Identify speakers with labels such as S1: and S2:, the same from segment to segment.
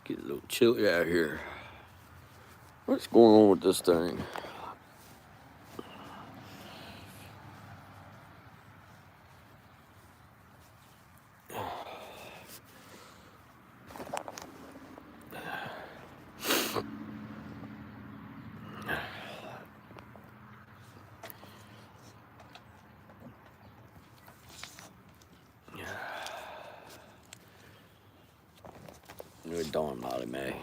S1: Get a little chilly out here. What's going on with this thing? Good dawn, Molly May.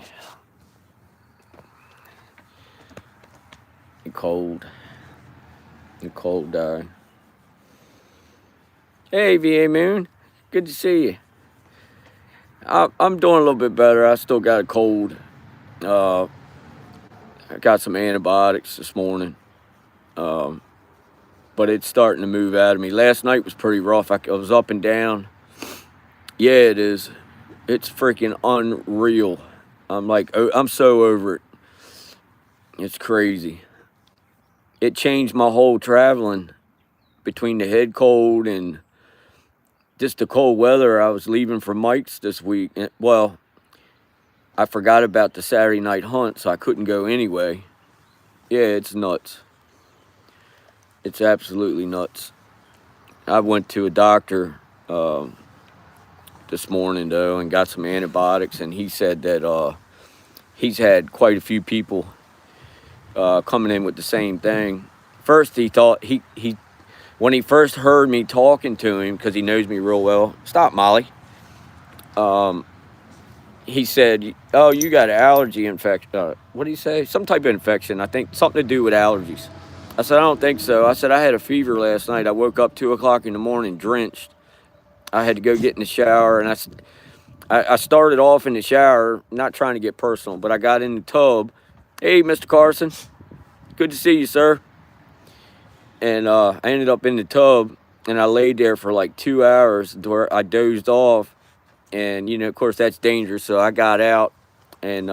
S1: You cold. You cold, darling. Hey, VA Moon. Good to see you. I'm doing a little bit better. I still got a cold. I got some antibiotics this morning. But it's starting to move out of me. Last night was pretty rough. I was up and down. Yeah, it is. It's freaking unreal. I'm so over it. It's crazy. It changed my whole traveling between the head cold and just the cold weather. I was leaving for Mike's this week. Well, I forgot about the Saturday night hunt, so I couldn't go anyway. Yeah, it's nuts. It's absolutely nuts. I went to a doctor this morning, though, and got some antibiotics, and he said that he's had quite a few people coming in with the same thing. First, he thought he when he first heard me talking to him, because he knows me real well. Stop, Molly. He said, "Oh, you got an allergy infection." What did he say? Some type of infection. I think something to do with allergies. I said, "I don't think so." I said, "I had a fever last night. I woke up 2 o'clock in the morning drenched. I had to go get in the shower, and I started off in the shower, not trying to get personal, but I got in the tub. Hey, Mr. Carson, good to see you, sir." And I ended up in the tub, and I laid there for like 2 hours where I dozed off. And, of course, that's dangerous. So I got out and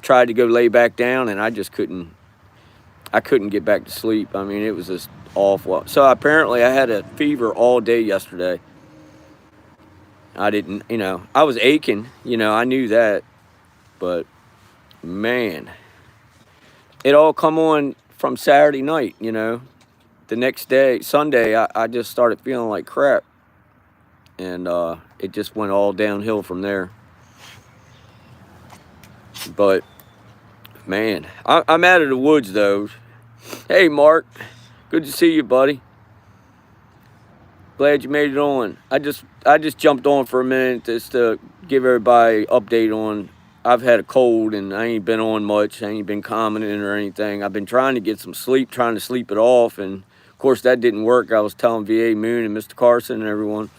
S1: tried to go lay back down, and I just couldn't get back to sleep. I mean, it was just awful. So apparently I had a fever all day yesterday. I didn't, I was aching, I knew that. But, man, it all come on from Saturday night, The next day, Sunday, I just started feeling like crap. And it just went all downhill from there. But, man, I'm out of the woods, though. Hey, Mark. Good to see you, buddy. Glad you made it on. I just jumped on for a minute just to give everybody an update on. I've had a cold, and I ain't been on much. I ain't been commenting or anything. I've been trying to get some sleep, trying to sleep it off. And, of course, that didn't work. I was telling VA Moon and Mr. Carson and everyone.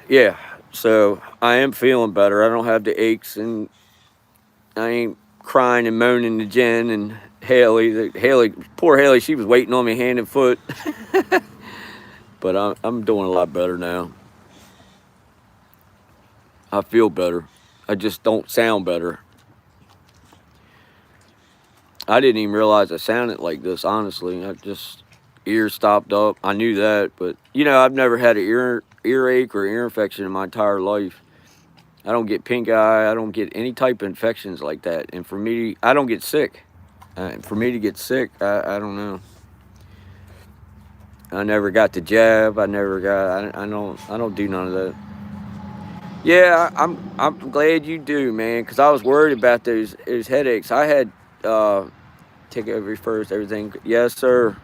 S1: Yeah, so I am feeling better. I don't have the aches, and I ain't crying and moaning to Jen and Haley. Poor Haley, she was waiting on me hand and foot. But I'm doing a lot better now. I feel better. I just don't sound better. I didn't even realize I sounded like this, honestly. I just, ears stopped up. I knew that, but, I've never had an earache or ear infection in my entire life. I don't get pink eye. I don't get any type of infections like that. And for me, I don't get sick. For me to get sick, I don't know. I never got the jab. I don't do none of that. Yeah, I'm glad you do, man, because I was worried about those headaches. I had take over first, everything. Yes, sir.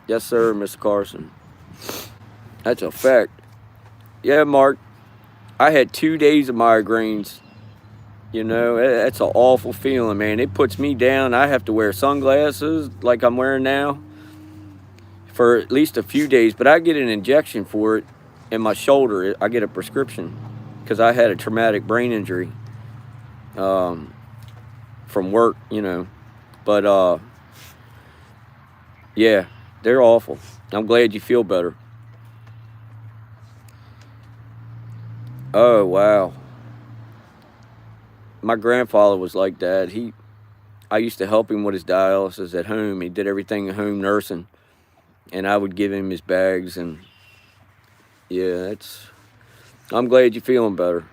S1: Yes, sir, Mr. Carson. That's a fact. Yeah, Mark. I had 2 days of migraines. That's an awful feeling, man. It puts me down. I have to wear sunglasses like I'm wearing now for at least a few days. But I get an injection for it in my shoulder. I get a prescription because I had a traumatic brain injury from work, But, yeah, they're awful. I'm glad you feel better. Oh, wow. My grandfather was like that. I used to help him with his dialysis at home. He did everything at home nursing, and I would give him his bags. And yeah, I'm glad you're feeling better.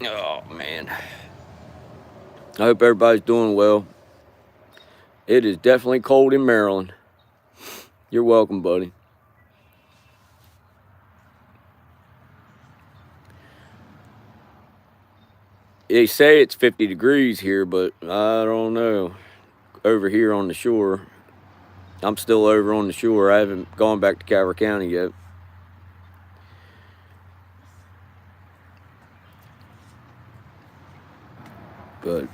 S1: Oh, man. I hope everybody's doing well. It is definitely cold in Maryland. You're welcome, buddy. They say it's 50 degrees here, but I don't know. Over here on the shore, I'm still over on the shore. I haven't gone back to Calvert County yet. But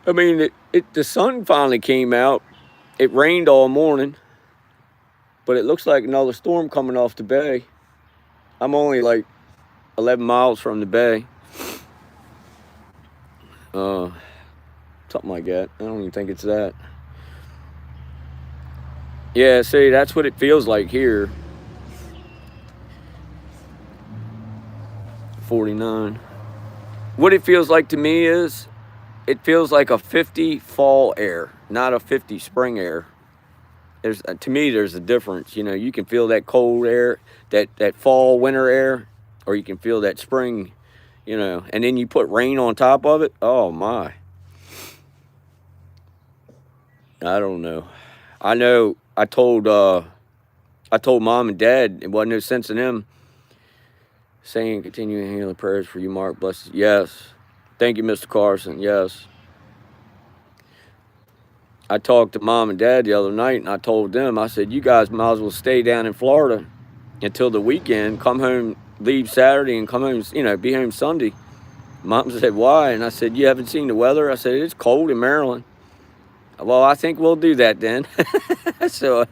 S1: I mean, the sun finally came out. It rained all morning, but it looks like another storm coming off the bay. I'm only like 11 miles from the bay. Something like that. I don't even think it's that. Yeah, see, that's what it feels like here. 49. What it feels like to me is it feels like a 50 fall air, not a 50 spring air. To me, there's a difference. You know, you can feel that cold air, that fall winter air, or you can feel that spring, you know, and then you put rain on top of it. Oh my. I don't know. I know I told mom and dad it wasn't no sense in them saying continuing healing prayers for you, Mark. Bless you. Yes. Thank you, Mr. Carson. Yes. I talked to mom and dad the other night and I told them, I said, you guys might as well stay down in Florida until the weekend, come home, leave Saturday and come home, you know, be home Sunday. Mom said, why? And I said, you haven't seen the weather? I said, it's cold in Maryland. Well, I think we'll do that then. So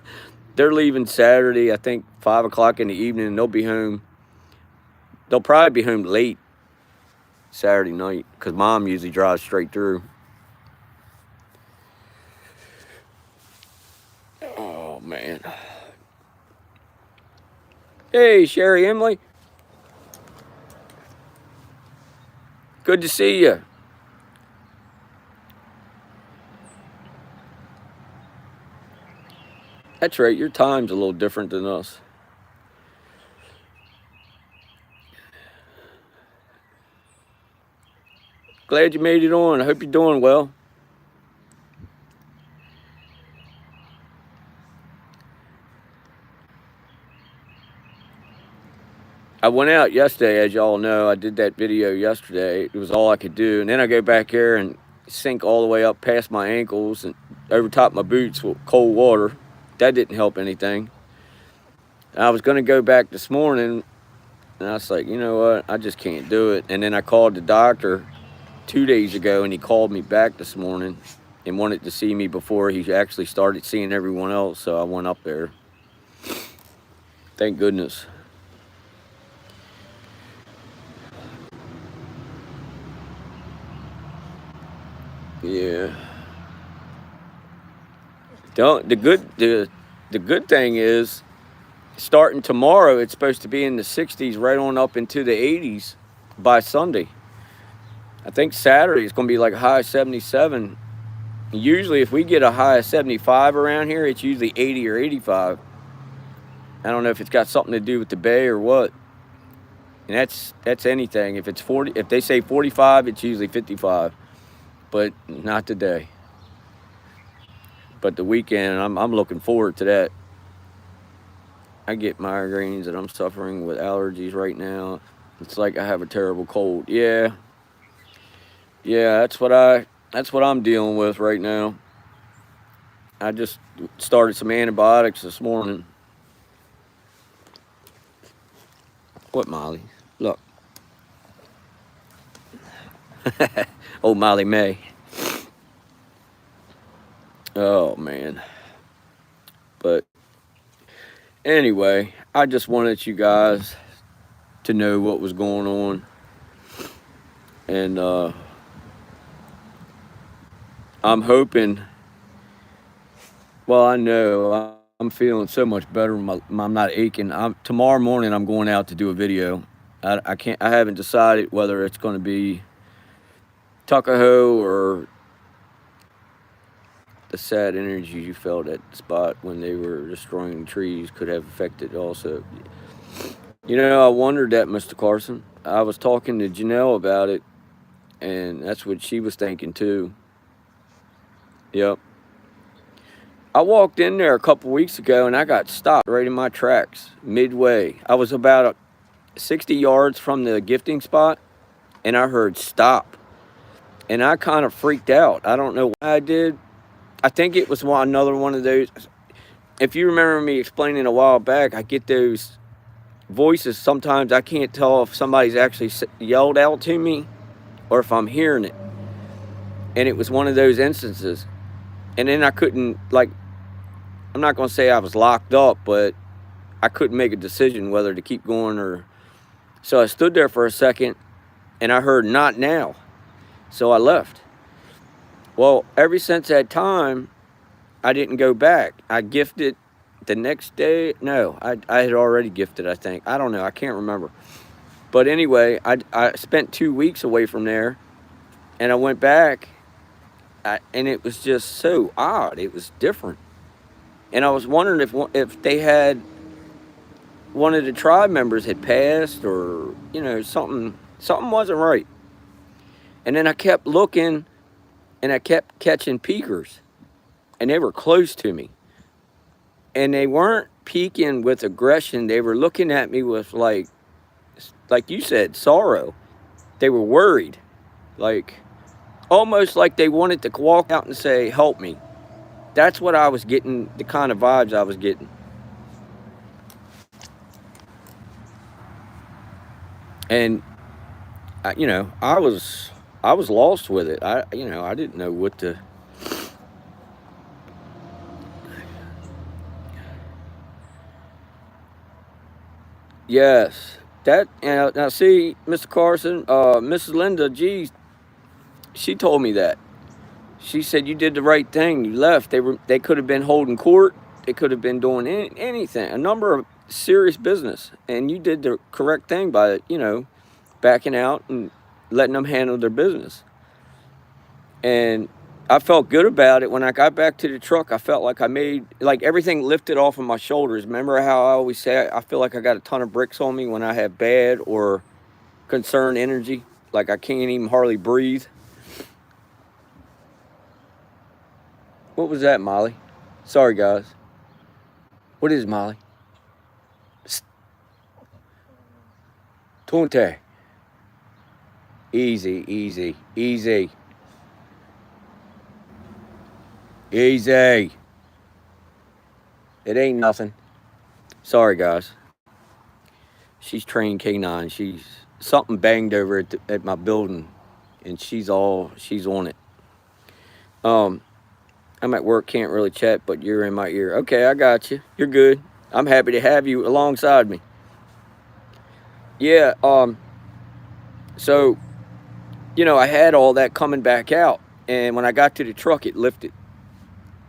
S1: they're leaving Saturday, I think 5 o'clock in the evening, and they'll be home. They'll probably be home late Saturday night because mom usually drives straight through. Oh, man. Hey, Sherry Emily. Good to see you. That's right, your time's a little different than us. Glad you made it on. I hope you're doing well. I went out yesterday, as y'all know. I did that video yesterday. It was all I could do. And then I go back here and sink all the way up past my ankles and over top my boots with cold water. That didn't help anything. I was going to go back this morning, and I was like, you know what? I just can't do it. And then I called the doctor 2 days ago, and he called me back this morning and wanted to see me before he actually started seeing everyone else. So I went up there. Thank goodness. Yeah. The good thing is, starting tomorrow, it's supposed to be in the 60s, right on up into the 80s by Sunday. I think Saturday it's going to be like a high 77. Usually, if we get a high of 75 around here, it's usually 80 or 85. I don't know if it's got something to do with the bay or what. And that's anything. If it's 40, if they say 45, it's usually 55. But not today. But the weekend, I'm looking forward to that. I get migraines and I'm suffering with allergies right now. It's like I have a terrible cold. Yeah. Yeah, that's what I'm dealing with right now. I just started some antibiotics this morning. What, Molly? Look. Oh, Molly May. Oh, man. But anyway, I just wanted you guys to know what was going on. And I'm hoping, well, I know I'm feeling so much better. I'm not aching. Tomorrow morning I'm going out to do a video. I haven't decided whether it's going to be Tuckahoe or the sad energy you felt at the spot when they were destroying trees could have affected also. You know, I wondered that, Mr. Carson. I was talking to Janelle about it, and that's what she was thinking too. Yep. I walked in there a couple weeks ago and I got stopped right in my tracks midway. I was about 60 yards from the gifting spot and I heard stop. And I kind of freaked out. I don't know why I did. I think it was another one of those. If you remember me explaining a while back, I get those voices. Sometimes I can't tell if somebody's actually yelled out to me or if I'm hearing it. And it was one of those instances. And then I couldn't, like, I'm not going to say I was locked up, but I couldn't make a decision whether to keep going or. So I stood there for a second and I heard not now. So I left. Well, ever since that time, I didn't go back. I gifted the next day. No, I had already gifted, I think. I don't know. I can't remember. But anyway, I spent 2 weeks away from there and I went back and it was just so odd. It was different. And I was wondering if they had, one of the tribe members had passed or, you know, something wasn't right. And then I kept looking and I kept catching peekers and they were close to me. And they weren't peeking with aggression. They were looking at me with like you said, sorrow. They were worried. Like, almost like they wanted to walk out and say, help me. That's what I was getting, the kind of vibes I was getting. And, you know, I was lost with it. I didn't know what to. Yes, that. Now see, Mr. Carson, Mrs. Linda, geez, she told me that. She said you did the right thing. You left. They could have been holding court. They could have been doing anything, a number of serious business, and you did the correct thing by, you know, backing out and letting them handle their business. And I felt good about it. When I got back to the truck, I felt like I made, like, everything lifted off of my shoulders. Remember how I always say I feel like I got a ton of bricks on me when I have bad or concerned energy, like I can't even hardly breathe. What was that, Molly? Sorry, guys. What is Molly? Psst. Tunte. Easy, easy, easy. Easy. It ain't nothing. Sorry, guys. She's trained canine. She's something banged over at my building, and she's on it. I'm at work, can't really chat, but you're in my ear. Okay, I got you. You're good. I'm happy to have you alongside me. Yeah. So, you know, I had all that coming back out, and when I got to the truck, it lifted.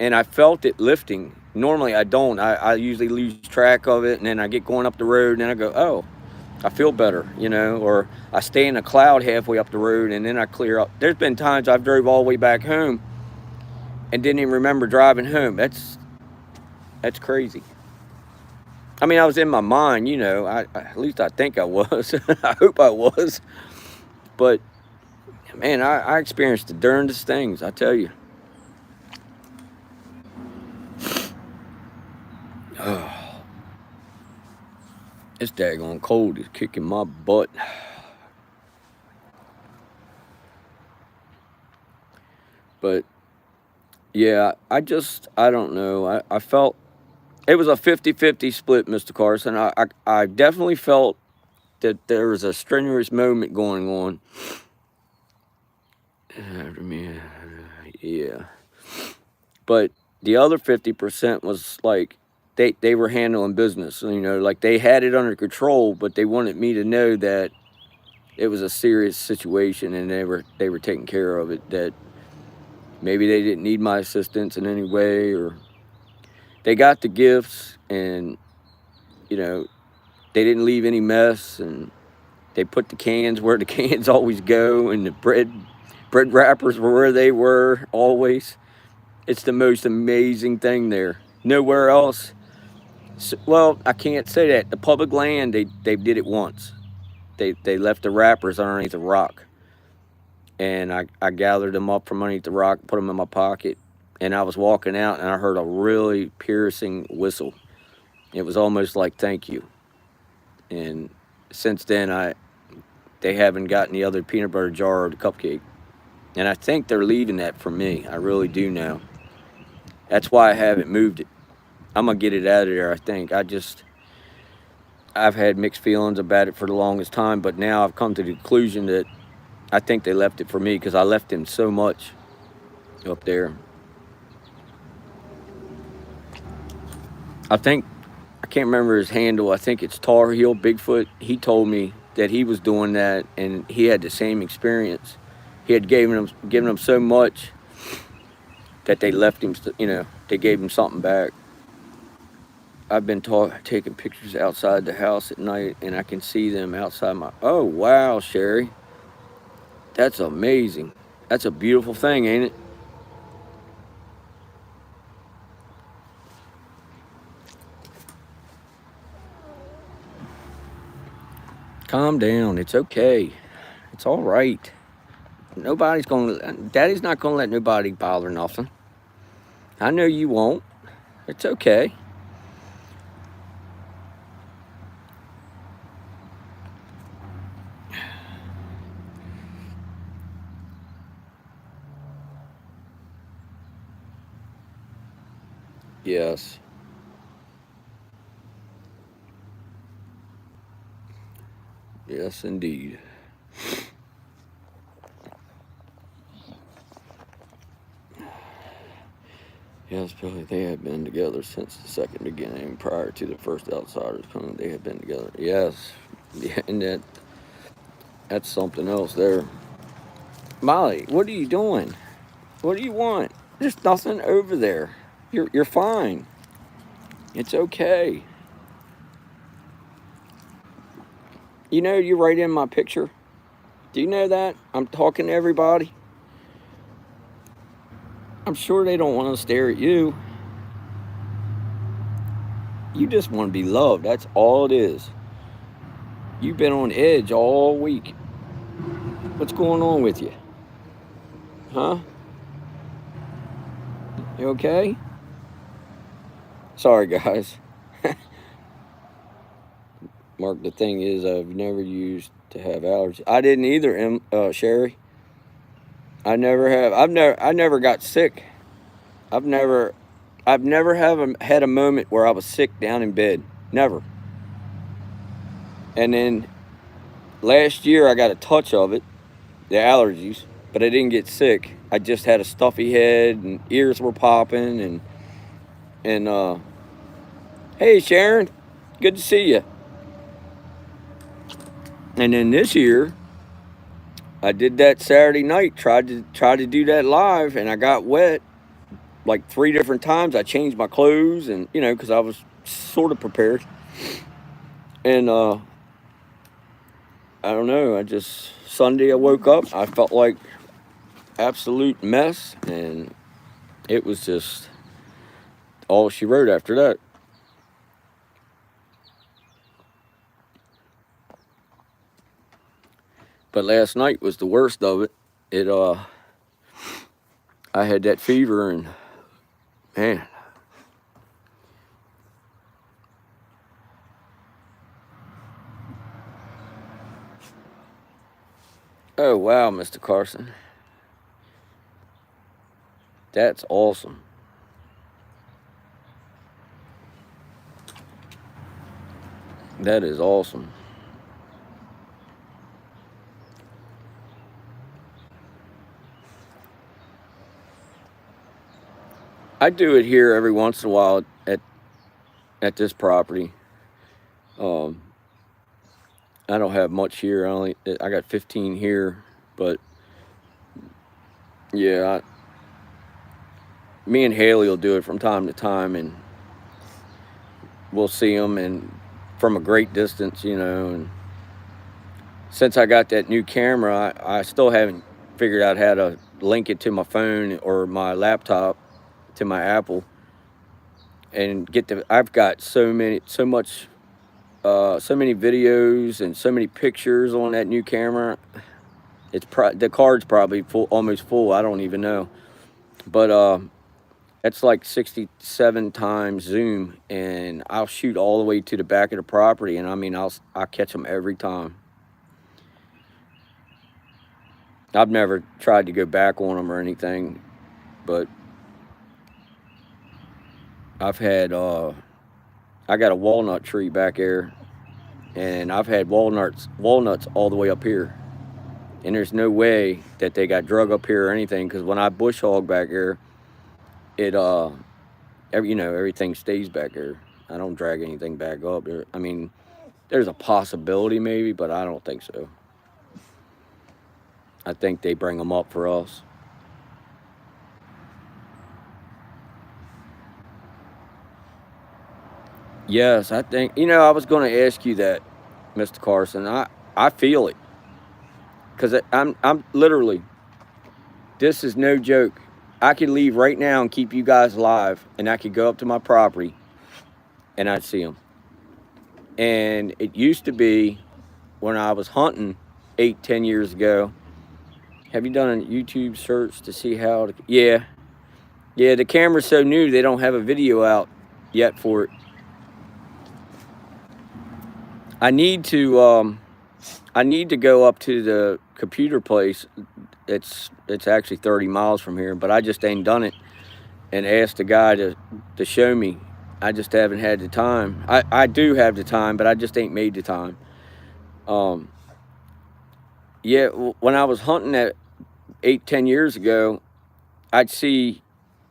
S1: And I felt it lifting. Normally I don't. I usually lose track of it, and then I get going up the road, and then I go, oh, I feel better, you know, or I stay in a cloud halfway up the road, and then I clear up. There's been times I've drove all the way back home and didn't even remember driving home. That's crazy. I mean, I was in my mind, you know, at least I think I was. I hope I was. But, man, I experienced the darndest things, I tell you. Oh, this daggone cold is kicking my butt. But, yeah, I don't know. I felt it was a 50-50 split, Mr. Carson. I definitely felt that there was a strenuous moment going on. Yeah. But the other 50% was like they were handling business. You know, like they had it under control, but they wanted me to know that it was a serious situation and they were taking care of it, that maybe they didn't need my assistance in any way, or they got the gifts and, you know, they didn't leave any mess, and they put the cans where the cans always go, and the bread wrappers were where they were always. It's the most amazing thing there. Nowhere else. Well, I can't say that. The public land, they did it once. They left the wrappers underneath the rock, and I gathered them up from underneath the rock, put them in my pocket, and I was walking out, and I heard a really piercing whistle. It was almost like thank you. And since then, they haven't gotten the other peanut butter jar or the cupcake, and I think they're leaving that for me. I really do now. That's why I haven't moved it. I'm gonna get it out of there. I think I've had mixed feelings about it for the longest time, but now I've come to the conclusion that I think they left it for me because I left him so much up there. I think I can't remember his handle. I think it's Tar Heel Bigfoot. He told me that he was doing that and he had the same experience. He had given him so much that they left him. They gave him something back. I've been taking pictures outside the house at night, and I can see them outside my. Oh wow, Sherry, that's amazing. That's a beautiful thing, ain't it? Calm down. It's okay. It's all right. Daddy's not gonna let nobody bother nothing. I know you won't. It's okay. Yes. Yes, indeed. Yes, Billy, they had been together since the second beginning. Prior to the first outsiders coming, they had been together. Yes. Yeah, and that's something else there. Molly, what are you doing? What do you want? There's nothing over there. You're fine. It's okay. You know you're right in my picture. Do you know that? I'm talking to everybody. I'm sure they don't want to stare at you. You just want to be loved. That's all it is. You've been on edge all week. What's going on with you? Huh? You okay? Sorry, guys. Mark, the thing is, I've never used to have allergies. I didn't either, Sherry. I never have. I never got sick. I've never had a moment where I was sick down in bed. Never. And then last year I got a touch of it, the allergies, but I didn't get sick. I just had a stuffy head and ears were popping and hey Sharon, good to see you. And then this year I did that Saturday night, tried to do that live, and I got wet like 3 different times. I changed my clothes and because I was sort of prepared. And I don't know, Sunday I woke up, I felt like absolute mess, and it was just all she wrote after that. But last night was the worst of it. I had that fever, and man, oh wow, Mr. Carson, that's awesome. That is awesome. I do it here every once in a while at this property. Um, I don't have much here. I got 15 here, but yeah, me and Haley will do it from time to time, and we'll see them and from a great distance, And since I got that new camera, I still haven't figured out how to link it to my phone or my laptop to my Apple and get the. I've got so many videos and so many pictures on that new camera. The card's probably full, almost full. I don't even know, but that's like 67 times zoom, and I'll shoot all the way to the back of the property, and I mean I'll catch them every time. I've never tried to go back on them or anything, but I've had I got a walnut tree back there, and I've had walnuts all the way up here, and there's no way that they got drug up here or anything, because when I bush hog back here, it everything stays back there. I don't drag anything back up there. I mean, there's a possibility maybe, but I don't think so. I think they bring them up for us. Yes, I think, I was going to ask you that, Mr. Carson. I feel it, because I'm literally, this is no joke. I could leave right now and keep you guys live, and I could go up to my property and I'd see them. And it used to be when I was hunting 8-10 years ago. Have you done a YouTube search to see how yeah, the camera's so new they don't have a video out yet for it. I need to go up to the computer place. It's actually 30 miles from here, but I just ain't done it, and asked the guy to show me. I just haven't had the time. I do have the time, but I just ain't made the time. Yeah, when I was hunting at 8-10 years ago, I'd see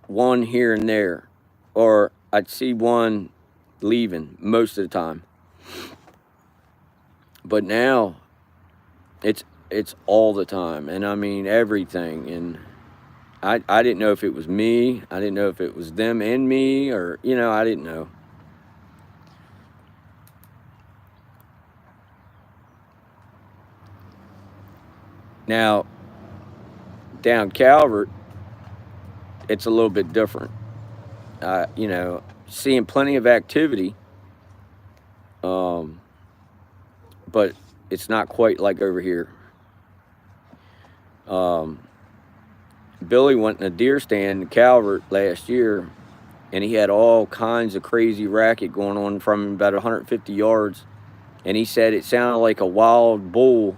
S1: one here and there, or I'd see one leaving most of the time. But now it's all the time, and I mean everything. And I didn't know if it was me. I didn't know if it was them and me, or I didn't know. Now down Calvert, it's a little bit different. Seeing plenty of activity, but it's not quite like over here. Billy went in a deer stand in Calvert last year, and he had all kinds of crazy racket going on from about 150 yards, and he said it sounded like a wild bull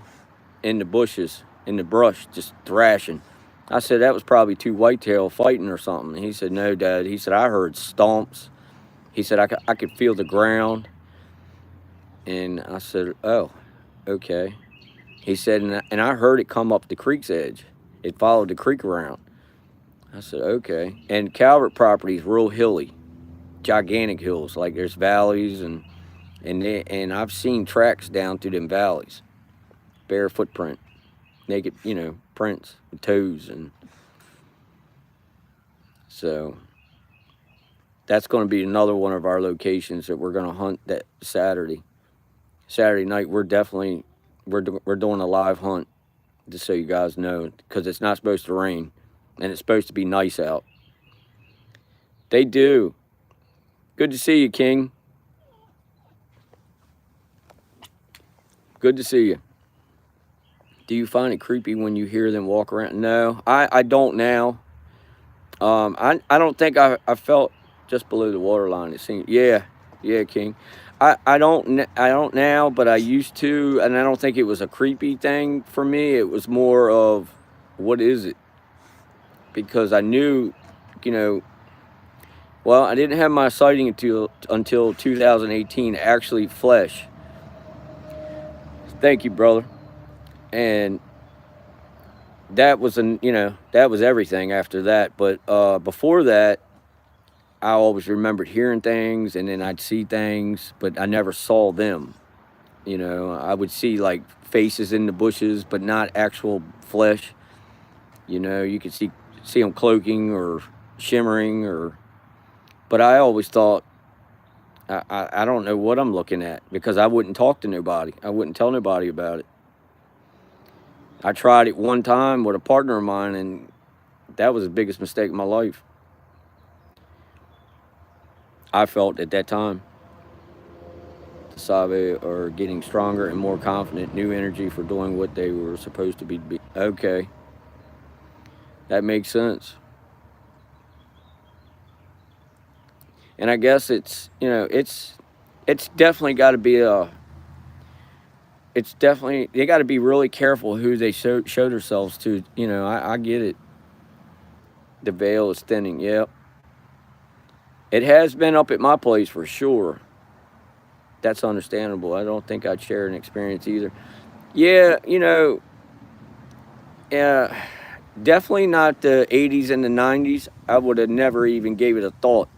S1: in the bushes, in the brush, just thrashing. I said that was probably two whitetail fighting or something. And he said, no, Dad. He said, I heard stomps. He said, I could feel the ground. And I said, oh, okay. He said, and I heard it come up the creek's edge. It followed the creek around. I said, okay. And Calvert property is real hilly, gigantic hills. Like there's valleys, and I've seen tracks down through them valleys, bare footprint, naked, prints with toes. And so that's going to be another one of our locations that we're going to hunt that Saturday night. We're doing a live hunt, just so you guys know, because it's not supposed to rain, and it's supposed to be nice out. They do. Good to see you, King. Good to see you. Do you find it creepy when you hear them walk around? No, I don't now. I don't think I felt just below the waterline. It seemed, yeah, King. I don't now, but I used to, and I don't think it was a creepy thing for me. It was more of, what is it? Because I knew, well, I didn't have my sighting until 2018, actually flesh. Thank you, brother. And that was that was everything after that. But before that, I always remembered hearing things, and then I'd see things, but I never saw them. I would see like faces in the bushes, but not actual flesh. You could see them cloaking or shimmering, but I always thought, I don't know what I'm looking at, because I wouldn't talk to nobody. I wouldn't tell nobody about it. I tried it one time with a partner of mine, and that was the biggest mistake of my life. I felt at that time. The Sabe are getting stronger and more confident, new energy for doing what they were supposed to be. Okay, that makes sense. And I guess it's definitely got to be a it's definitely they got to be really careful who they show themselves to. I get it. The veil is thinning. Yep, it has been up at my place for sure. That's understandable. I don't think I'd share an experience either. Yeah, uh, definitely not the '80s and the '90s. I would have never even gave it a thought.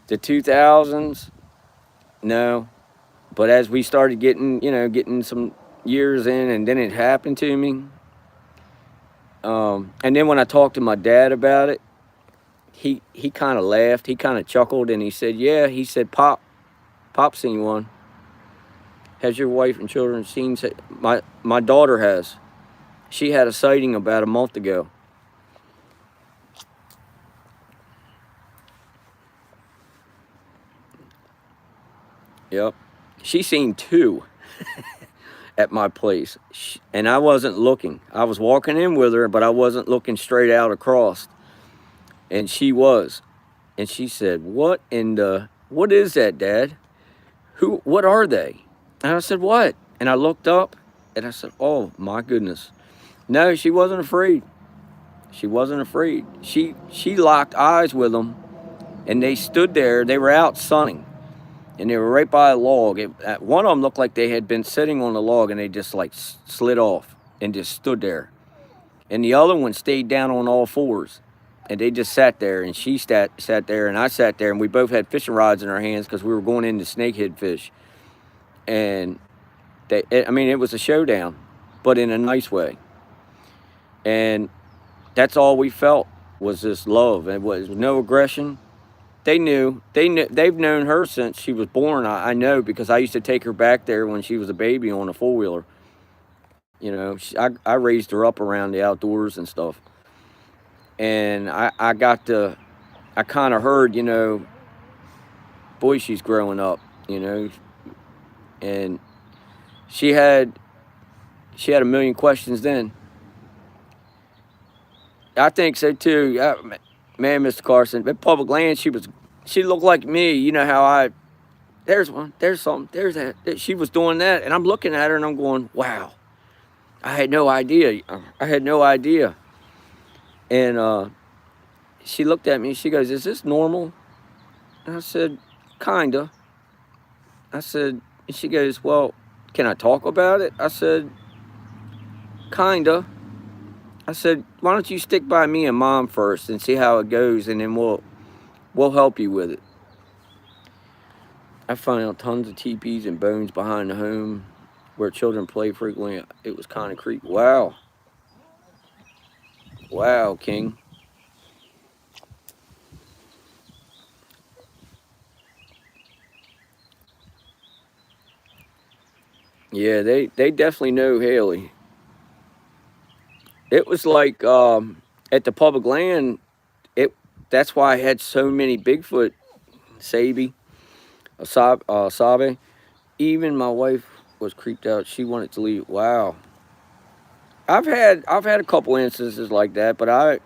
S1: The 2000s, no. But as we started getting some years in, and then it happened to me. And then when I talked to my dad about it, he kind of laughed. He kind of chuckled, and he said, "Yeah." He said, "Pop seen one. Has your wife and children seen?" My daughter has. She had a sighting about a month ago. Yep, she seen two at my place, and I wasn't looking. I was walking in with her, but I wasn't looking straight out across, and she was. And she said, what is that, Dad? What are they?" And I said, "What?" And I looked up, and I said, "Oh my goodness." No, she wasn't afraid. She wasn't afraid. She locked eyes with them, and they stood there. They were out sunning, and they were right by a log. One of them looked like they had been sitting on the log, and they just like slid off and just stood there. And the other one stayed down on all fours, and they just sat there. And she sat there, and I sat there, and we both had fishing rods in our hands because we were going into snakehead fish. And it was a showdown, but in a nice way. And that's all we felt was this love. It was no aggression. They've known her since she was born. I know because I used to take her back there when she was a baby on a four-wheeler. I raised her up around the outdoors and stuff. And I kind of heard, boy, she's growing up, and she had a million questions then. I think so too. Man, Mr. Carson, at public land, she looked like me. You know how there's one, there's something, there's that. She was doing that, and I'm looking at her and I'm going, wow, I had no idea. I had no idea. And she looked at me. She goes, "Is this normal?" And I said, "Kinda." I said, and she goes, "Well, can I talk about it?" I said, "Kinda." I said, "Why don't you stick by me and Mom first and see how it goes, and then we'll help you with it." I found tons of teepees and bones behind the home where children play frequently. It was kind of creepy. Wow. Wow, King. Yeah, they definitely know Haley. It was like at the public land. It That's why I had so many Bigfoot, Sabi, Sabe. Even my wife was creeped out. She wanted to leave. Wow. I've had a couple instances like that, but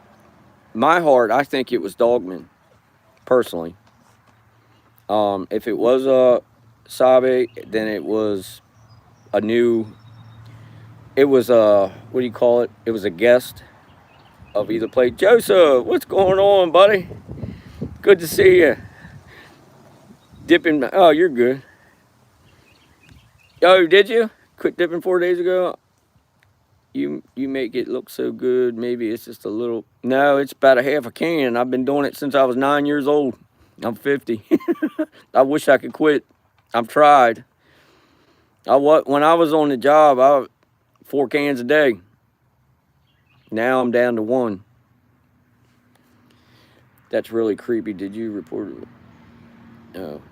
S1: my heart, I think it was Dogman personally. If it was a Sabe, then it was a new. It was a, what do you call it? It was a guest of either place. Joseph, what's going on, buddy? Good to see you. Dipping. Oh, you're good. Oh, did you quit dipping 4 days ago? You make it look so good. Maybe it's just a little. No, it's about a half a can. I've been doing it since I was 9 years old. I'm 50. I wish I could quit. I've tried. When I was on the job, 4 cans a day. Now I'm down to one. That's really creepy. Did you report it? No.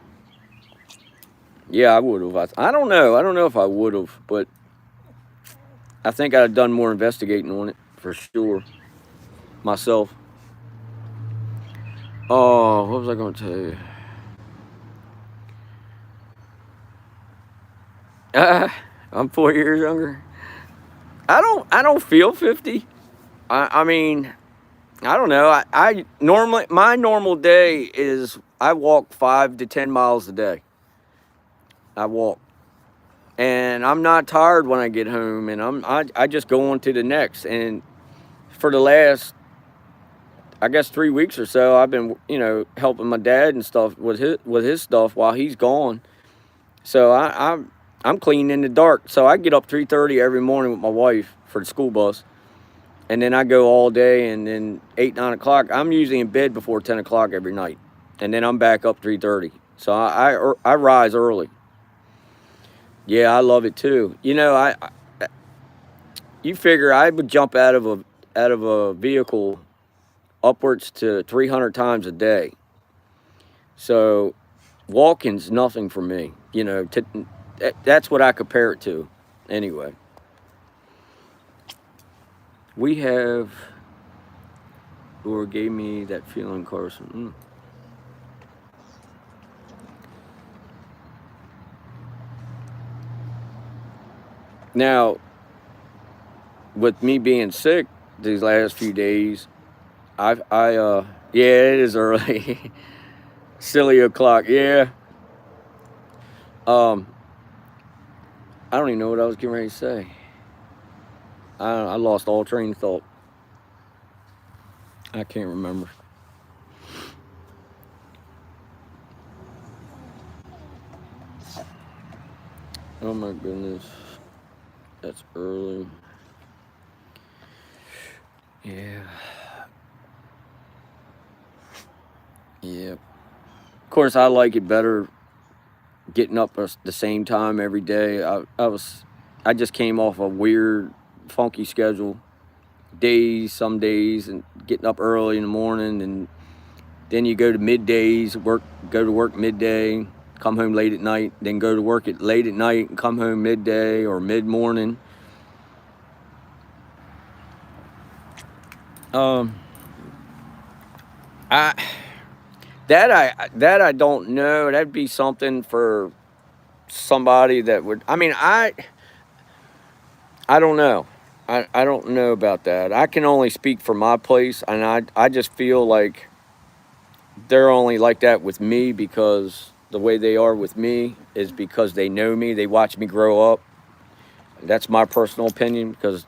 S1: Yeah, I would have. I don't know. I don't know if I would have, but I think I'd have done more investigating on it for sure myself. Oh, what was I going to tell you? Uh, I'm 4 years younger. I don't feel 50. I mean, I don't know. I normally, my normal day is I walk 5 to 10 miles a day. I walk, and I'm not tired when I get home, and I just go on to the next. And for the last, I guess, 3 weeks or so, I've been, helping my dad and stuff with his stuff while he's gone. So I'm clean in the dark. So I get up 3:30 every morning with my wife for the school bus, and then I go all day. And then 8, 9 o'clock, I'm usually in bed before 10 o'clock every night, and then I'm back up 3:30. So I rise early. Yeah, I love it too. You figure I would jump out of a vehicle upwards to 300 times a day. So walking's nothing for me. That's what I compare it to. Anyway, we have, or gave me that feeling, Carson. Now, with me being sick these last few days, yeah, it is early. Silly o'clock, yeah. Um, I don't even know what I was getting ready to say. I lost all train of thought. I can't remember. Oh my goodness, that's early. Yeah, yeah. Of course, I like it better getting up at the same time every day. I just came off a weird, funky schedule. Some days, and getting up early in the morning, and then you go to middays, go to work midday, come home late at night, then go to work at late at night and come home midday or mid morning. Um, I that I don't know. That'd be something for somebody that would. I mean, I don't know. I don't know about that. I can only speak for my place, and I just feel like they're only like that with me because the way they are with me is because they know me. They watch me grow up. That's my personal opinion because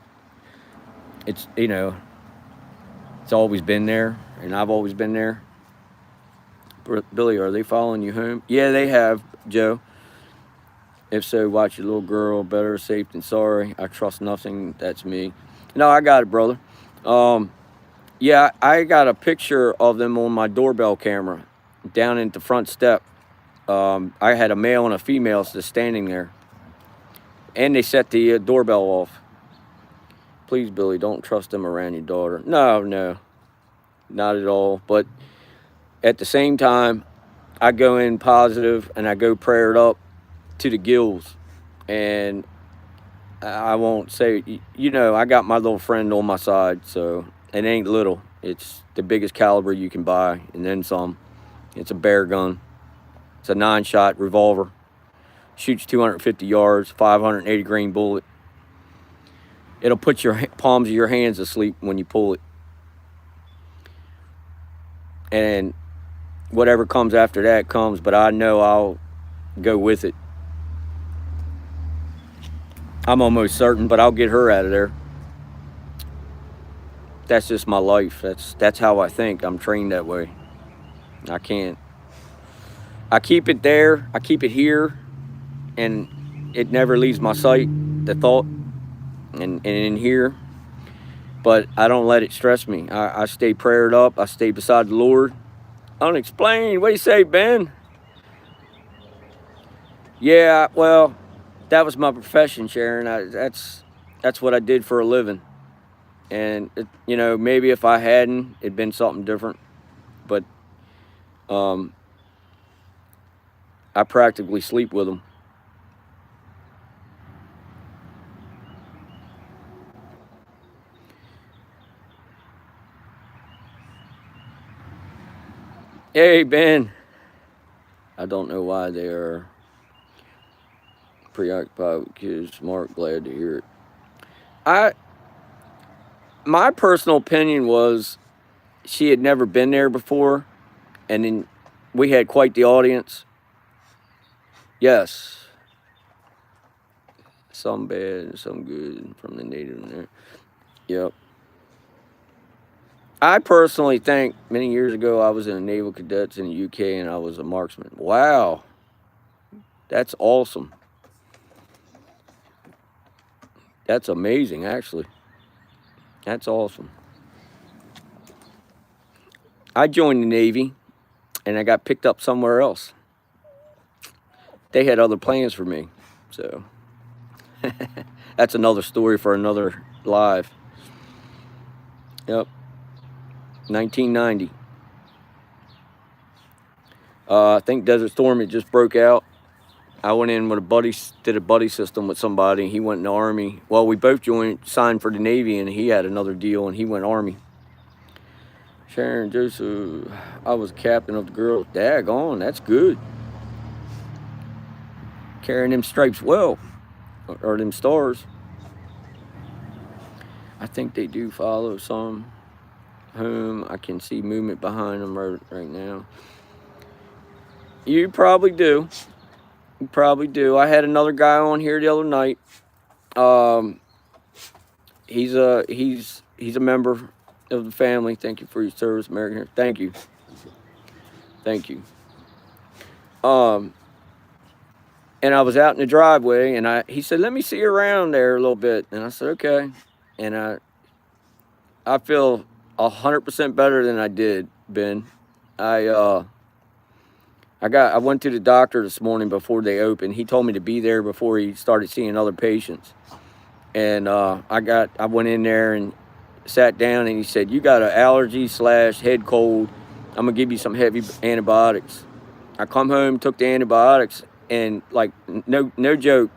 S1: it's it's always been there, and I've always been there. Billy, are they following you home? Yeah, they have, Joe. If so, watch your little girl. Better safe than sorry. I trust nothing. That's me. No, I got it, brother. Um, yeah, I got a picture of them on my doorbell camera down at the front step. I had a male and a female just standing there, and they set the doorbell off. Please, Billy, don't trust them around your daughter. No, no, not at all. But at the same time, I go in positive and I go prayed up to the gills. And I won't say, I got my little friend on my side, so it ain't little. It's the biggest caliber you can buy, and then some. It's a bear gun. It's a 9-shot revolver. Shoots 250 yards, 580 grain bullet. It'll put your palms of your hands asleep when you pull it. And whatever comes after that comes, but I know I'll go with it. I'm almost certain, but I'll get her out of there. That's just my life. That's how I think. I'm trained that way. I can't. I keep it there. I keep it here, and it never leaves my sight. The thought, and in here, but I don't let it stress me. I stay prayed up. I stay beside the Lord. Unexplained. What do you say, Ben? Yeah. Well, that was my profession, Sharon. That's what I did for a living. And maybe if I hadn't, it'd been something different. But um, I practically sleep with them. Hey, Ben. I don't know why they are. preoccupied with kids. Mark, glad to hear it. My personal opinion was she had never been there before, and then we had quite the audience. Yes, some bad, some good from the native in there. Yep. I personally think many years ago I was in the Naval Cadets in the UK and I was a marksman. Wow, that's awesome. That's amazing, actually. That's awesome. I joined the Navy and I got picked up somewhere else. They had other plans for me, so that's another story for another live. Yep, 1990. I think Desert Storm had just broke out. I went in with did a buddy system with somebody. He went in the Army. Well, we both signed for the Navy, and he had another deal, and he went Army. Sharon Joseph, I was captain of the girls. Daggone, that's good. Carrying them stripes well, or them stars. I think they do follow some whom I can see movement behind them right now. You probably do. You probably do. I had another guy on here the other night. He's a member of the family. Thank you for your service, American. Thank you. Thank you. And I was out in the driveway, and he said, "Let me see you around there a little bit." And I said, "Okay." And I feel 100% better than I did, Ben. I went to the doctor this morning before they opened. He told me to be there before he started seeing other patients. And I went in there and sat down, and he said, "You got an allergy / head cold. I'm gonna give you some heavy antibiotics." I come home, took the antibiotics, and like no joke,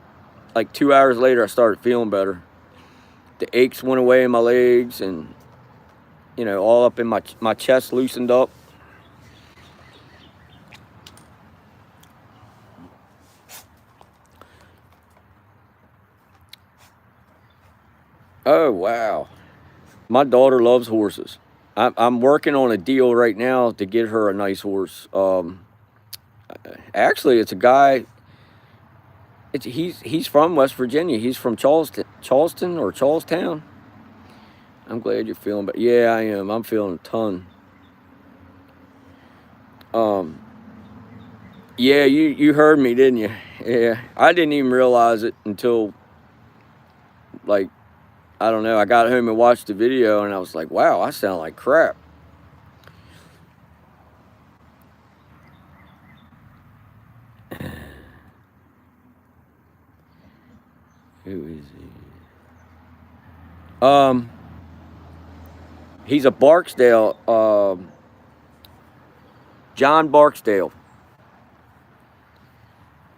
S1: like 2 hours later, I started feeling better. The aches went away in my legs, and all up in my chest loosened up. Oh, wow. My daughter loves horses. I'm working on a deal right now to get her a nice horse. Actually, it's a guy. He's from West Virginia. He's from Charleston or Charlestown. I'm glad you're feeling, but yeah, I am. I'm feeling a ton. Yeah, you heard me, didn't you? Yeah, I didn't even realize it until, like, I don't know. I got home and watched the video, and I was like, wow, I sound like crap. Who is he? He's a Barksdale, John Barksdale.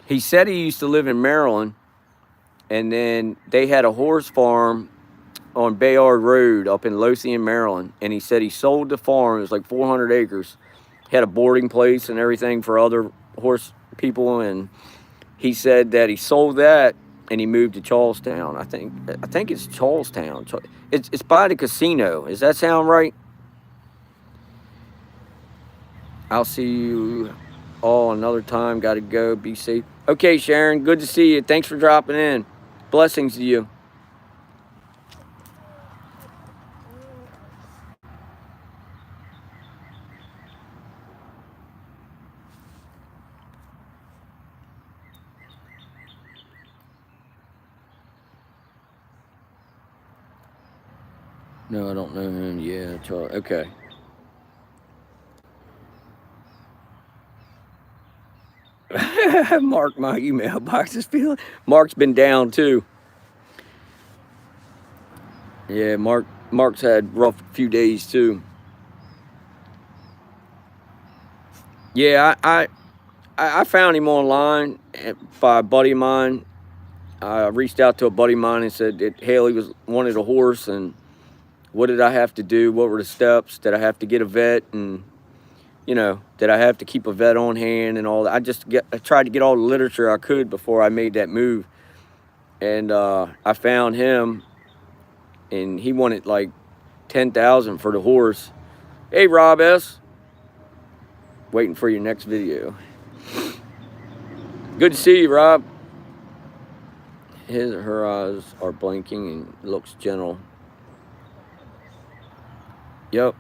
S1: He said he used to live in Maryland, and then they had a horse farm on Bayard Road up in Lothian, Maryland, and he said he sold the farm. It was like 400 acres. He had a boarding place and everything for other horse people, and he said that he sold that and he moved to Charlestown. I think it's Charlestown. It's by the casino. Does that sound right? I'll see you all another time. Got to go. Be safe. Okay, Sharon. Good to see you. Thanks for dropping in. Blessings to you. No, I don't know him. Yeah, Charlie. Okay. Mark, my email box is feeling. Mark's been down too. Yeah, Mark's had rough few days too. Yeah, I found him online by a buddy of mine. I reached out to a buddy of mine and said that Haley wanted a horse, and what did I have to do? What were the steps? Did I have to get a vet? And, did I have to keep a vet on hand and all that? I tried to get all the literature I could before I made that move. and I found him, and he wanted like 10,000 for the horse. Hey, Rob S. Waiting for your next video. Good to see you, Rob. Her eyes are blinking and looks gentle. Yep.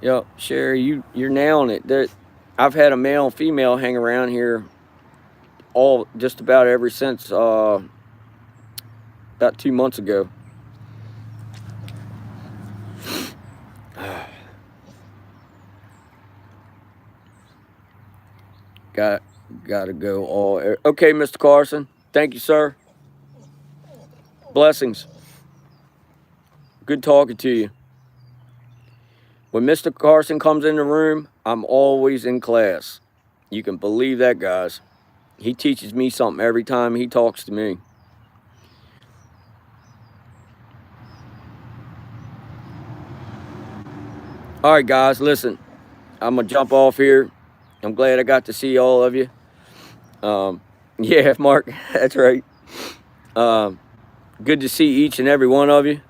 S1: Yep, Sherry, you're nailing it. I've had a male and female hang around here just about ever since about 2 months ago. Gotta go all. Okay, Mr. Carson. Thank you, sir. Blessings. Good talking to you. When Mr. Carson comes in the room, I'm always in class. You can believe that, guys. He teaches me something every time he talks to me. All right, guys, listen. I'm going to jump off here. I'm glad I got to see all of you. Yeah, Mark, that's right. Good to see each and every one of you.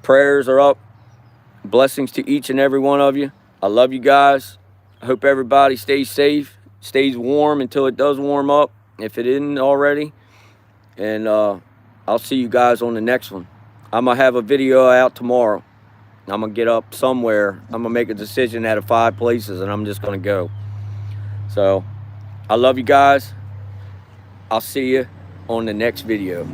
S1: Prayers are up. Blessings to each and every one of you. I love you guys. I hope everybody stays safe, stays warm until it does warm up, if it isn't already. And I'll see you guys on the next one. I'm going to have a video out tomorrow. I'm going to get up somewhere. I'm going to make a decision out of 5 places, and I'm just going to go. So, I love you guys. I'll see you on the next video.